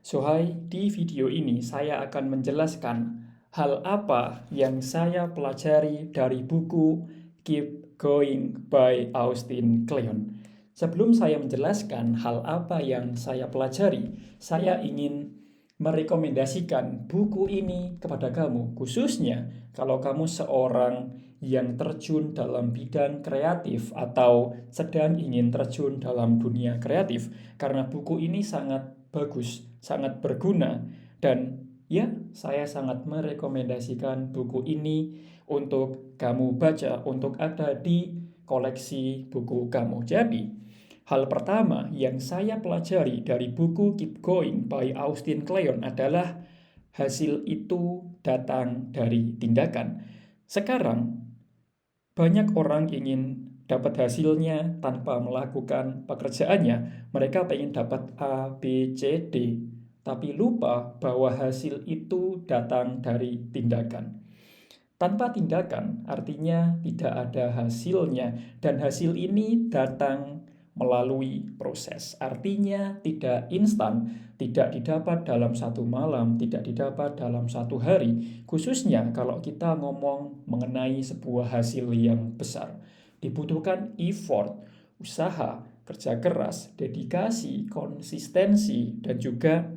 Di video ini saya akan menjelaskan hal apa yang saya pelajari dari buku Keep Going by Austin Kleon. Sebelum saya menjelaskan hal apa yang saya pelajari, saya ingin merekomendasikan buku ini kepada kamu, khususnya kalau kamu seorang yang terjun dalam bidang kreatif atau sedang ingin terjun dalam dunia kreatif, karena buku ini sangat bagus, sangat berguna, dan ya, saya sangat merekomendasikan buku ini untuk kamu baca, untuk ada di koleksi buku kamu. Jadi, hal pertama yang saya pelajari dari buku Keep Going by Austin Kleon adalah hasil itu datang dari tindakan. Sekarang, banyak orang ingin dapat hasilnya tanpa melakukan pekerjaannya. Mereka pengen dapat A, B, C, D, tapi lupa bahwa hasil itu datang dari tindakan. Tanpa tindakan artinya tidak ada hasilnya, dan hasil ini datang melalui proses. Artinya tidak instan, tidak didapat dalam satu malam, tidak didapat dalam satu hari. Khususnya kalau kita ngomong mengenai sebuah hasil yang besar. Dibutuhkan effort, usaha, kerja keras, dedikasi, konsistensi, dan juga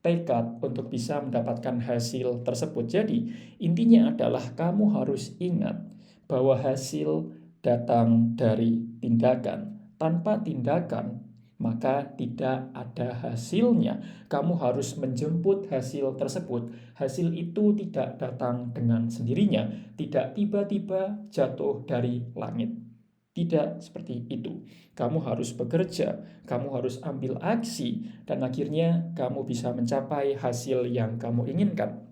tekad untuk bisa mendapatkan hasil tersebut. Jadi, intinya adalah kamu harus ingat bahwa hasil datang dari tindakan. Tanpa tindakan, maka tidak ada hasilnya. Kamu harus menjemput hasil tersebut. Hasil itu tidak datang dengan sendirinya, tidak tiba-tiba jatuh dari langit. Tidak seperti itu. Kamu harus bekerja, kamu harus ambil aksi, dan akhirnya kamu bisa mencapai hasil yang kamu inginkan.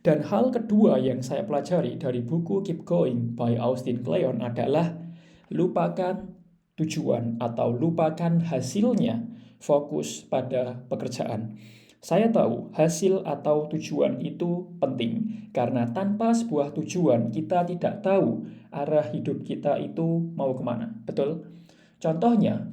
Dan hal kedua yang saya pelajari dari buku Keep Going by Austin Kleon adalah lupakan tujuan atau lupakan hasilnya, fokus pada pekerjaan. Saya tahu hasil atau tujuan itu penting, karena tanpa sebuah tujuan kita tidak tahu arah hidup kita itu mau kemana. Betul? Contohnya,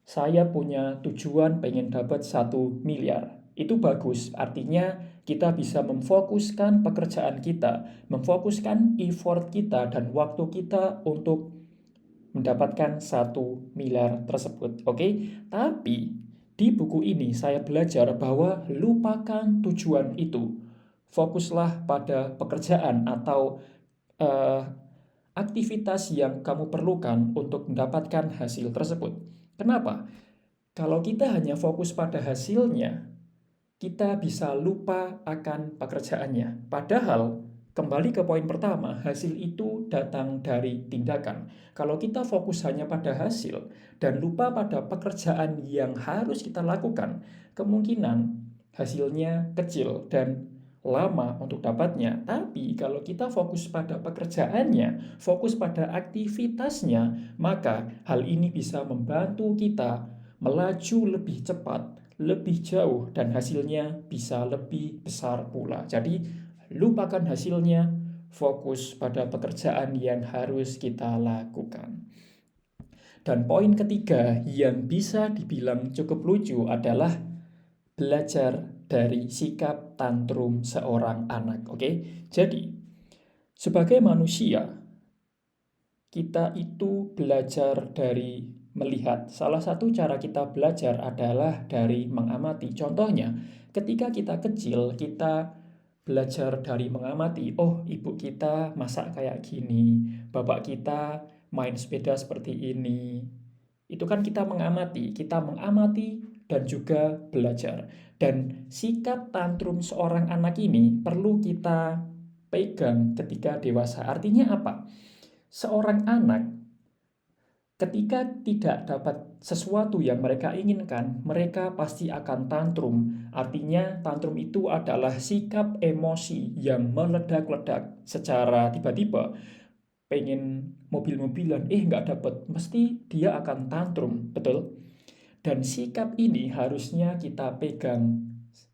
saya punya tujuan pengen dapat 1 miliar. Itu bagus, artinya kita bisa memfokuskan pekerjaan kita, memfokuskan effort kita dan waktu kita untuk mendapatkan 1 miliar tersebut. Oke? Tapi di buku ini saya belajar bahwa lupakan tujuan itu. Fokuslah pada pekerjaan atau eh, aktivitas yang kamu perlukan untuk mendapatkan hasil tersebut. Kenapa? Kalau kita hanya fokus pada hasilnya, kita bisa lupa akan pekerjaannya. Padahal, kembali ke poin pertama, hasil itu datang dari tindakan. Kalau kita fokus hanya pada hasil dan lupa pada pekerjaan yang harus kita lakukan, kemungkinan hasilnya kecil dan lama untuk dapatnya. Tapi kalau kita fokus pada pekerjaannya, fokus pada aktivitasnya, maka hal ini bisa membantu kita melaju lebih cepat, lebih jauh, dan hasilnya bisa lebih besar pula. Jadi, lupakan hasilnya, fokus pada pekerjaan yang harus kita lakukan. Dan poin ketiga yang bisa dibilang cukup lucu adalah belajar dari sikap tantrum seorang anak. Oke? Jadi, sebagai manusia, kita itu belajar dari melihat. Salah satu cara kita belajar adalah dari mengamati. Contohnya, ketika kita kecil, kita belajar dari mengamati. Oh, ibu kita masak kayak gini, bapak kita main sepeda seperti ini. Itu kan kita mengamati dan juga belajar. Dan sikap tantrum seorang anak ini perlu kita pegang ketika dewasa. Artinya apa? Seorang anak ketika tidak dapat sesuatu yang mereka inginkan, mereka pasti akan tantrum. Artinya tantrum itu adalah sikap emosi yang meledak-ledak secara tiba-tiba. Pengen mobil-mobilan, nggak dapat, mesti dia akan tantrum, betul? Dan sikap ini harusnya kita pegang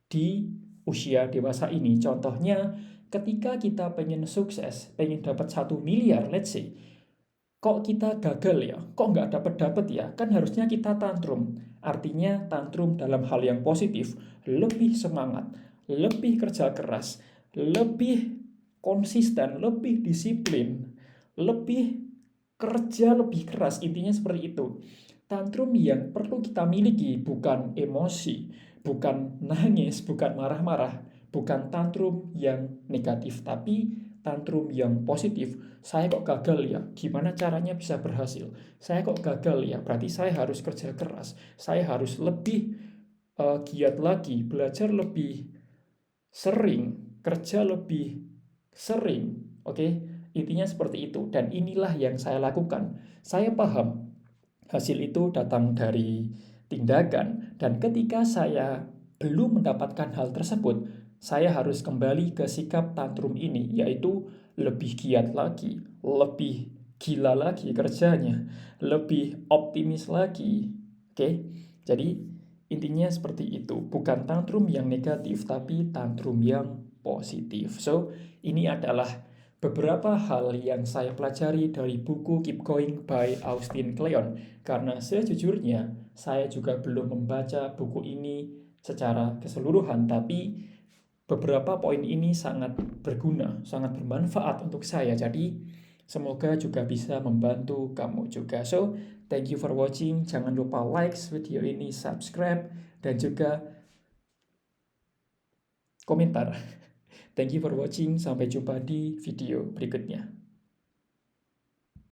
di usia dewasa ini. Contohnya, ketika kita pengen sukses, pengen dapat 1 miliar, let's say, kok kita gagal ya? Kok nggak dapat-dapat ya? Kan harusnya kita tantrum. Artinya tantrum dalam hal yang positif, lebih semangat, lebih kerja keras, lebih konsisten, lebih disiplin, lebih kerja lebih keras, intinya seperti itu. Tantrum yang perlu kita miliki bukan emosi, bukan nangis, bukan marah-marah, bukan tantrum yang negatif, tapi tantrum yang positif. Saya kok gagal ya? Gimana caranya bisa berhasil? Saya kok gagal ya? Berarti saya harus kerja keras. Saya harus lebih giat lagi, belajar lebih sering, kerja lebih sering. Oke, intinya seperti itu. Dan inilah yang saya lakukan. Saya paham hasil itu datang dari tindakan, dan ketika saya belum mendapatkan hal tersebut, saya harus kembali ke sikap tantrum ini, yaitu lebih giat lagi, lebih gila lagi kerjanya, lebih optimis lagi. Oke, jadi intinya seperti itu, bukan tantrum yang negatif, tapi tantrum yang positif. So, ini adalah beberapa hal yang saya pelajari dari buku Keep Going by Austin Kleon. Karena sejujurnya saya juga belum membaca buku ini secara keseluruhan, tapi beberapa poin ini sangat berguna, sangat bermanfaat untuk saya. Jadi semoga juga bisa membantu kamu juga. So, thank you for watching. Jangan lupa like video ini, subscribe, dan juga komentar. Thank you for watching. Sampai jumpa di video berikutnya.